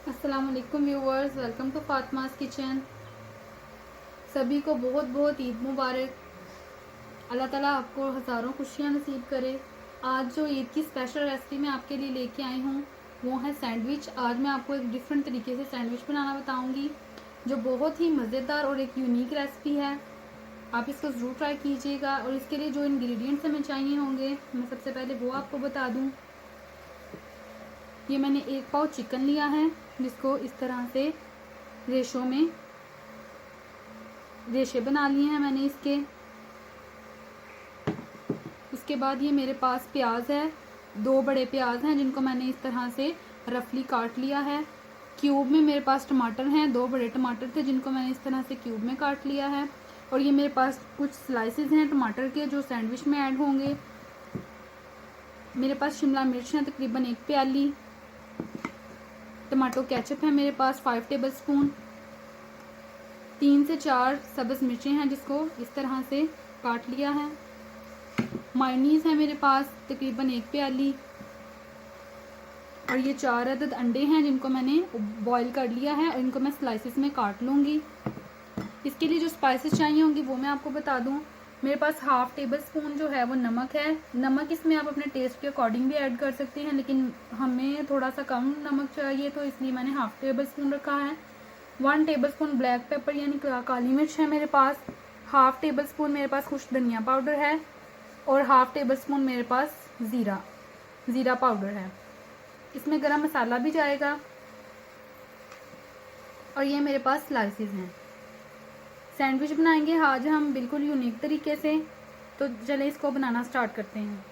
अस्सलाम वालेकुम viewers, welcome to Fatima's kitchen. सभी को बहुत बहुत ईद मुबारक। अल्लाह ताला आपको हज़ारों खुशियाँ नसीब करे। आज जो ईद की स्पेशल रेसिपी मैं आपके लिए लेके आई हूँ वो है सैंडविच। आज मैं आपको एक डिफरेंट तरीके से सैंडविच बनाना बताऊँगी जो बहुत ही मज़ेदार और एक यूनिक रेसिपी है। आप इसको ज़रूर ट्राई कीजिएगा। और इसके लिए जो इंग्रेडिएंट्स हमें चाहिए होंगे मैं सबसे पहले वो आपको बता दूँ। ये मैंने 1 पाव चिकन लिया है जिसको इस तरह से रेशों में रेशे बना लिए हैं मैंने इसके। उसके बाद ये मेरे पास प्याज है, 2 बड़े प्याज हैं जिनको मैंने इस तरह से रफली काट लिया है। क्यूब में मेरे पास टमाटर हैं, 2 बड़े टमाटर थे जिनको मैंने इस तरह से क्यूब में काट लिया है। और ये मेरे पास कुछ स्लाइसेस हैं टमाटर के जो सैंडविच में ऐड होंगे। मेरे पास शिमला मिर्च है तकरीबन 1 प्याली। टमाटो केचप है मेरे पास 5 टेबल स्पून। 3 से 4 सब्ज़ मिर्चें हैं जिसको इस तरह से काट लिया है। मायोनीज़ है मेरे पास तकरीबन 1 प्याली। और ये 4 अदद अंडे हैं जिनको मैंने बॉईल कर लिया है और इनको मैं स्लाइसेस में काट लूँगी। इसके लिए जो स्पाइसेस चाहिए होंगी वो मैं आपको बता दूँ। मेरे पास 1/2 टेबल स्पून जो है वो नमक है। नमक इसमें आप अपने टेस्ट के अकॉर्डिंग भी ऐड कर सकते हैं, लेकिन हमें थोड़ा सा कम नमक चाहिए तो इसलिए मैंने 1/2 टेबल स्पून रखा है। 1 टेबल स्पून ब्लैक पेपर यानी काली मिर्च है मेरे पास। 1/2 टेबल स्पून मेरे पास खुश्क धनिया पाउडर है। और 1/2 टेबल स्पून मेरे पास ज़ीरा पाउडर है। इसमें गरम मसाला भी जाएगा। और ये मेरे पास स्लाइसेस हैं। सैंडविच बनाएंगे आज हम बिल्कुल यूनिक तरीके से, तो चलिए इसको बनाना स्टार्ट करते हैं।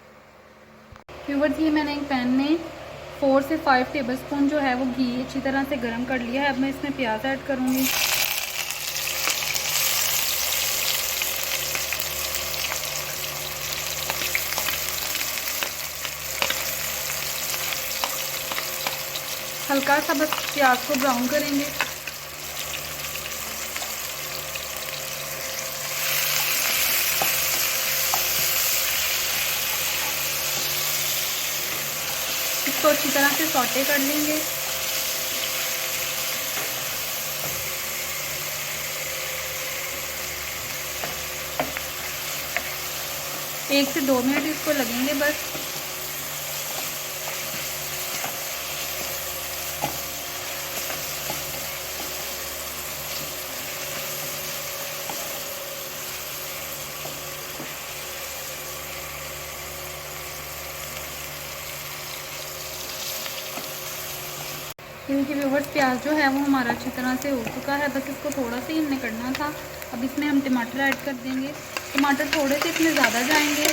व्यूअर्स, ये मैंने एक पैन में 4 से 5 टेबल स्पून जो है वो घी अच्छी तरह से गर्म कर लिया है। अब मैं इसमें प्याज ऐड करूँगी। हल्का सा बस प्याज को ब्राउन करेंगे। इसको अच्छी तरह से सौटे कर लेंगे। एक से 2 मिनट इसको लगेंगे बस। क्योंकि व्यूअर्स प्याज जो है वो हमारा अच्छी तरह से हो चुका है, बस इसको थोड़ा सा ही हमने करना था। अब इसमें हम टमाटर ऐड कर देंगे। टमाटर थोड़े से इसमें ज़्यादा जाएंगे।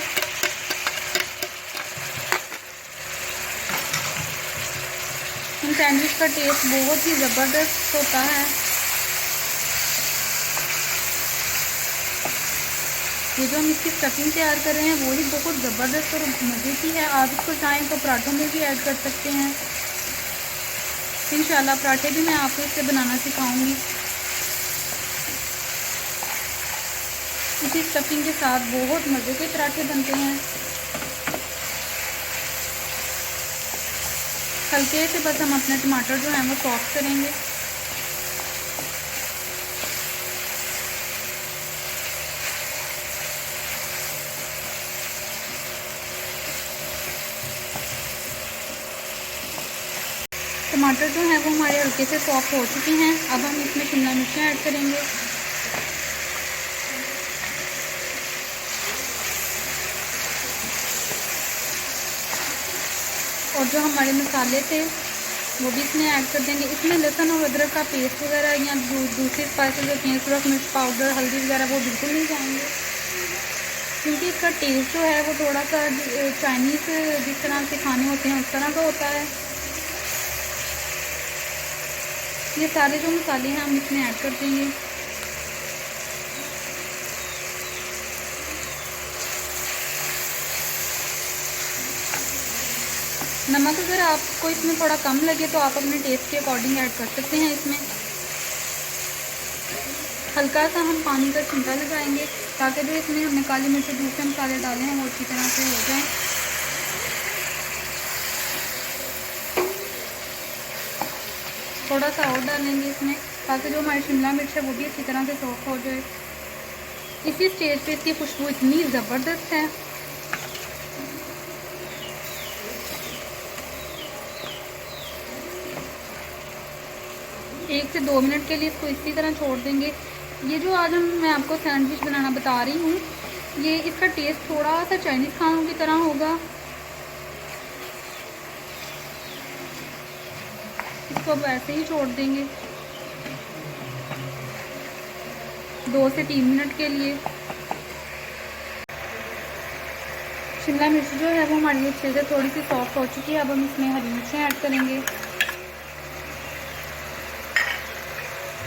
इन सैंडविच का टेस्ट बहुत ही ज़बरदस्त होता है। ये जो हम इसकी स्टफिंग तैयार कर रहे हैं वो ही बहुत ज़बरदस्त और मज़े की है। आप इसको चाहें तो पराठों में भी ऐड कर सकते हैं। इंशाल्लाह पराठे भी मैं आपको इससे बनाना सिखाऊंगी। इसी स्टफिंग के साथ बहुत मज़े के पराठे बनते हैं। हल्के से बस हम अपने टमाटर जो हैं वो सॉफ्ट करेंगे। टमाटर जो हैं वो हमारे हल्के से सॉफ्ट हो चुके हैं। अब हम इसमें शिमला मिर्चें ऐड करेंगे। और जो हमारे मसाले थे वो भी इसमें ऐड कर देंगे। इसमें लहसुन और अदरक का पेस्ट वगैरह या दूसरी स्पाइसेस होती हैं, सुरख मिर्च पाउडर, हल्दी वगैरह, वो बिल्कुल नहीं जाएंगे, क्योंकि इसका टेस्ट जो है वो थोड़ा सा चाइनीज़ जिस तरह से खाने होते हैं उस तरह का होता है। ये सारे जो मसाले हैं हम इसमें ऐड कर देंगे। नमक अगर आपको इसमें थोड़ा कम लगे तो आप अपने टेस्ट के अकॉर्डिंग ऐड कर सकते हैं। इसमें हल्का सा हम पानी का छिंका लगाएंगे ताकि जो इसमें हमने काली मिर्च दूसरे मसाले डाले हैं वो अच्छी तरह से हो जाएं। थोड़ा सा और डालेंगे इसमें, ताकि जो हमारी शिमला मिर्च है वो भी अच्छी तरह से सॉफ्ट हो जाए। इसी स्टेज पे इसकी खुशबू इतनी ज़बरदस्त है। एक से 2 मिनट के लिए इसको इसी तरह छोड़ देंगे। ये जो आज मैं आपको सैंडविच बनाना बता रही हूँ, ये इसका टेस्ट थोड़ा सा चाइनीज़ खानों की तरह होगा। इसको अब ऐसे ही छोड़ देंगे 2 से 3 मिनट के लिए। शिमला मिर्च जो है वो हमारी अच्छे से थोड़ी सी सॉफ्ट हो चुकी है। अब हम इसमें हरी मिर्चें ऐड करेंगे,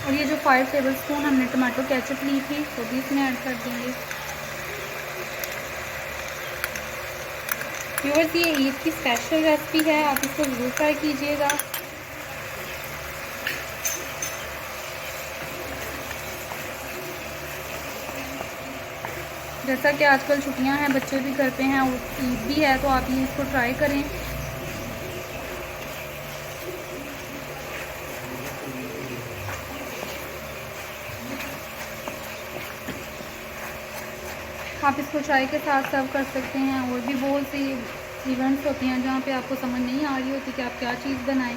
और ये जो 5 टेबलस्पून हमने टमाटो केचप ली थी वो भी इसमें ऐड कर देंगे। व्यूअर्स, ये ईद की स्पेशल रेसिपी है, आप इसको ज़रूर ट्राई कीजिएगा। जैसा कि आजकल छुट्टियां हैं, बच्चे भी घर पे हैं और ईद भी है, तो आप ये इसको ट्राई करें। आप इसको चाय के साथ सर्व कर सकते हैं, और भी बहुत सी इवेंट्स होते हैं जहाँ पे आपको समझ नहीं आ रही होती कि आप क्या चीज़ बनाएं,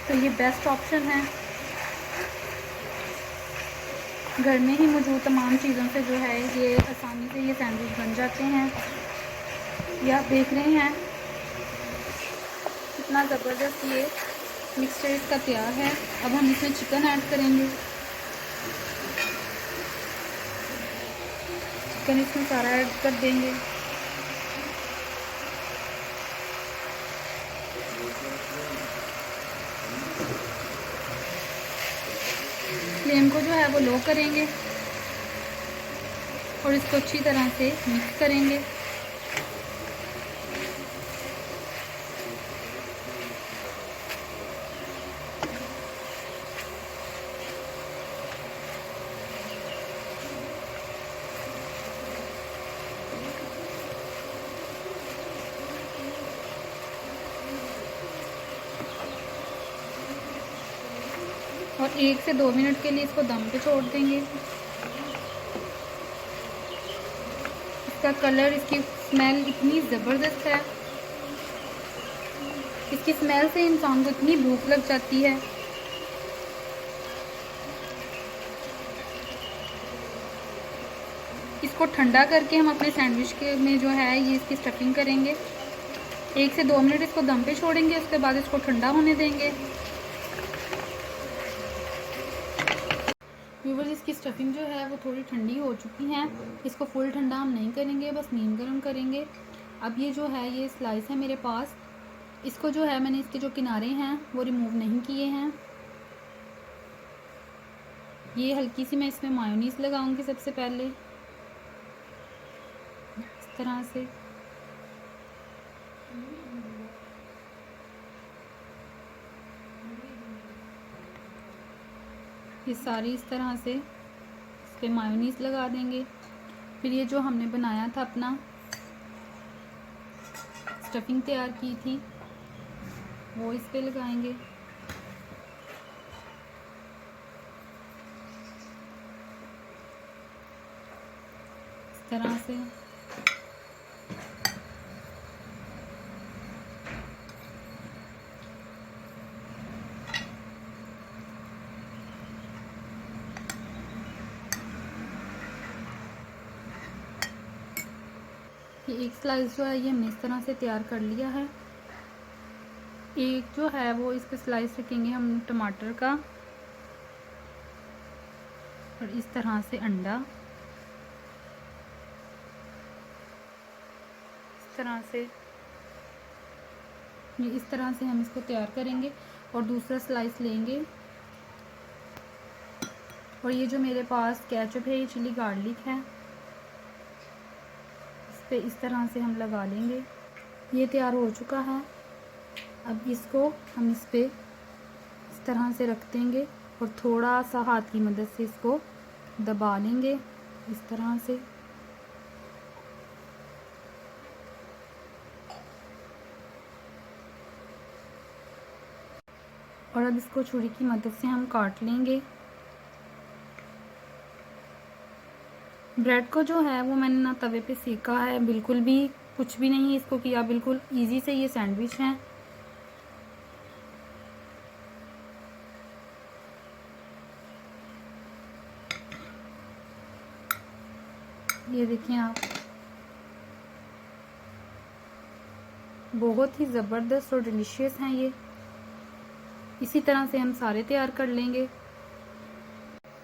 तो ये बेस्ट ऑप्शन है। घर में ही मौजूद तमाम चीज़ों से जो है ये आसानी से ये सैंडविच बन जाते हैं। ये आप देख रहे हैं कितना ज़बरदस्त ये मिक्सचर इसका तैयार है। अब हम इसमें चिकन ऐड करेंगे। चिकन इसमें सारा ऐड कर देंगे। फ्लेम को जो है वो लो करेंगे और इसको अच्छी तरह से मिक्स करेंगे। और 1 से 2 मिनट के लिए इसको दम पे छोड़ देंगे। इसका कलर, इसकी स्मेल इतनी ज़बरदस्त है, इसकी स्मेल से इंसान को इतनी भूख लग जाती है। इसको ठंडा करके हम अपने सैंडविच के में जो है ये इसकी स्टफिंग करेंगे। 1 से 2 मिनट इसको दम पे छोड़ेंगे, उसके बाद इसको ठंडा होने देंगे। व्यूअर्स, इसकी स्टफिंग जो है वो थोड़ी ठंडी हो चुकी है। इसको फुल ठंडा हम नहीं करेंगे, बस नीम गर्म करेंगे। अब ये जो है ये स्लाइस है मेरे पास, इसको जो है मैंने इसके जो किनारे हैं वो रिमूव नहीं किए हैं। ये हल्की सी मैं इसमें मायोनीज़ लगाऊंगी सबसे पहले, इस तरह से। ये सारी इस तरह से इस पर मायोनीज़ लगा देंगे। फिर ये जो हमने बनाया था अपना स्टफिंग तैयार की थी वो इस पे लगाएंगे। इस तरह से ये एक स्लाइस जो है ये हमने इस तरह से तैयार कर लिया है। एक जो है वो इस पे स्लाइस रखेंगे हम टमाटर का, और इस तरह से अंडा, इस तरह से, ये इस तरह से हम इसको तैयार करेंगे। और दूसरा स्लाइस लेंगे, और ये जो मेरे पास केचप है ये चिली गार्लिक है, इस पे इस तरह से हम लगा लेंगे। ये तैयार हो चुका है। अब इसको हम इस पे इस तरह से रख देंगे और थोड़ा सा हाथ की मदद से इसको दबा लेंगे इस तरह से। और अब इसको छुरी की मदद से हम काट लेंगे। ब्रेड को जो है वो मैंने ना तवे पे सेका है, बिल्कुल भी कुछ भी नहीं इसको किया, बिल्कुल इजी से ये सैंडविच है। ये देखिए आप, बहुत ही ज़बरदस्त और डिलीशियस हैं ये। इसी तरह से हम सारे तैयार कर लेंगे।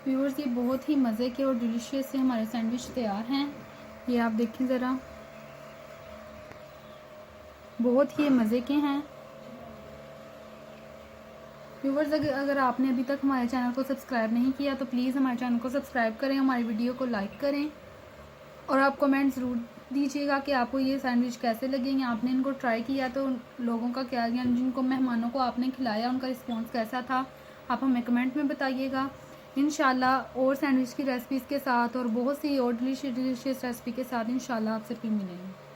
व्यूअर्स, ये बहुत ही मज़े के और डिलीशियस से हमारे सैंडविच तैयार हैं। ये आप देखें ज़रा, बहुत ही मज़े के हैं। व्यूअर्स, अगर आपने अभी तक हमारे चैनल को सब्सक्राइब नहीं किया तो प्लीज़ हमारे चैनल को सब्सक्राइब करें, हमारी वीडियो को लाइक करें और आप कमेंट ज़रूर दीजिएगा कि आपको ये सैंडविच कैसे लगेंगे। आपने इनको ट्राई किया तो लोगों का क्या, जिनको मेहमानों को आपने खिलाया उनका रिस्पॉन्स कैसा था, आप हमें कमेंट में बताइएगा। इंशाल्लाह और सैंडविच की रेसिपीज़ के साथ और बहुत सी और डिलीशियस रेसिपी के साथ इंशाल्लाह आपसे फिर मिलेंगे।